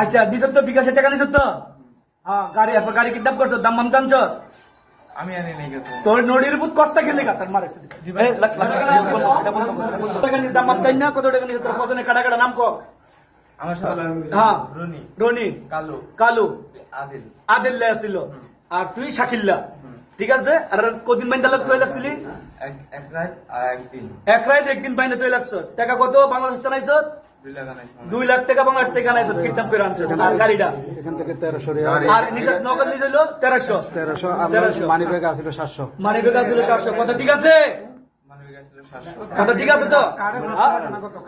আচ্ছা দিছত তো বিকাশের টাকা নিছত তো হ্যাঁ গাড়ি আপনার গাড়ি কিডন্যাপ করছো দাম মাম টানছ আমি আনি নাই তোর নদীর উপর কষ্ট খেলে কাতার মারে দাম মাম টাইন না কত টাকা নিছত তোর কজনে কাটা কাটা নাম কো আমার সাথে হ্যাঁ রনি রনি কালু কালু আদিল আদিল ছিল আর তুই শাকিল্লা ঠিক আছে আর কদিন বাইন তালক তুই লাগছিলি এক রাত আর একদিন এক রাত একদিন বাইনে তুই লাগছ টাকা কত বাংলাদেশ থেকে নাইছ 2 লাখ আনাইছি 2 লাখ টাকা বাংলাদেশ থেকে নাইছ কিডন্যাপ করে আনছ আর গাড়িটা এখান থেকে 1300 আর নিজে নগদ নিয়ে হলো 1300 1300 আর মানি ব্যাগ আছিল 700 মানি ব্যাগ ছিল 700 কত ঠিক আছে মানে গেছিল 700 কত ঠিক আছে তো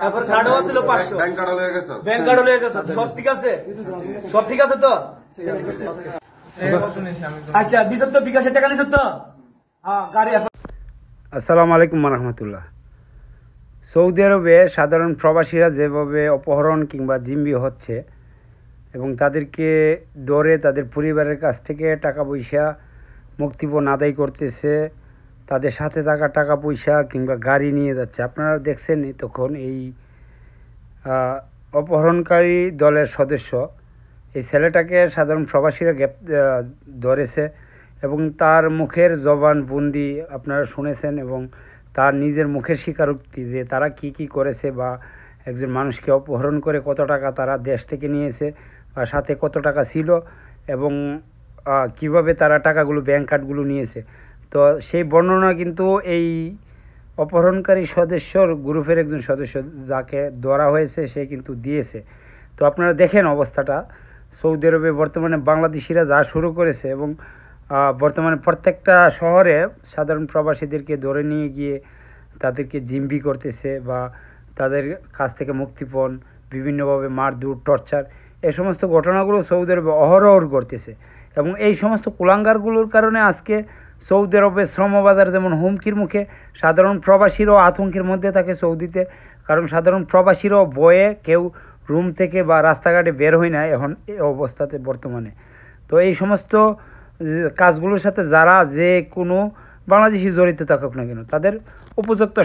তারপর কার্ডও ছিল 500 ব্যাংক কার্ড লয়ে গেছো ব্যাংক কার্ডও লয়ে গেছে সব ঠিক আছে সব ঠিক আছে তো আচ্ছা দিছত তো বিকাশের টাকা নিছত তো হ্যাঁ গাড়ি আসসালামু আলাইকুম রহমতুল্লাহ। সৌদি আরবে সাধারণ প্রবাসীরা যেভাবে অপহরণ কিংবা জিম্মি হচ্ছে এবং তাদেরকে ধরে তাদের পরিবারের কাছ থেকে টাকা পয়সা মুক্তিপণ আদায় করতেছে, তাদের সাথে থাকা টাকা পয়সা কিংবা গাড়ি নিয়ে যাচ্ছে। আপনারা দেখছেন তখন এই অপহরণকারী দলের সদস্য এই ছেলেটাকে সাধারণ প্রবাসীরা ধরেছে এবং তার মুখের জবানবন্দি আপনারা শুনেছেন এবং তার নিজের মুখের স্বীকারোক্তি যে তারা কি করেছে বা একজন মানুষকে অপহরণ করে কত টাকা তারা দেশ থেকে নিয়েছে বা সাথে কত টাকা ছিল এবং কিভাবে তারা টাকাগুলো ব্যাংক কার্ডগুলো নিয়েছে। তো সেই বর্ণনা কিন্তু এই অপহরণকারী সদস্যর গ্রুপের একজন সদস্য যাকে ধরা হয়েছে সে কিন্তু দিয়েছে। তো আপনারা দেখেন অবস্থাটা সৌদি আরবে বর্তমানে বাংলাদেশিরা যা শুরু করেছে এবং বর্তমানে প্রত্যেকটা শহরে সাধারণ প্রবাসীদেরকে ধরে নিয়ে গিয়ে তাদেরকে জিম্মি করতেছে বা তাদের কাছ থেকে মুক্তিপণ, বিভিন্নভাবে মারধর, টর্চার, এই সমস্ত ঘটনাগুলো সৌদি আরবে অহরহ ঘটতেছে এবং এই সমস্ত কুলাঙ্গারগুলোর কারণে আজকে সৌদি আরবে শ্রমবাজার যেমন হুমকির মুখে, সাধারণ প্রবাসীরাও আতঙ্কের মধ্যে থাকে সৌদিতে, কারণ সাধারণ প্রবাসীরাও ভয়ে কেউ রুম থেকে বা রাস্তাঘাটে বের হয় না এখন এই অবস্থাতে বর্তমানে। তো এই সমস্ত কাজগুলোর সাথে যারা যে কোনো বাংলাদেশি জড়িত থাকুক না কেন তাদের উপযুক্ত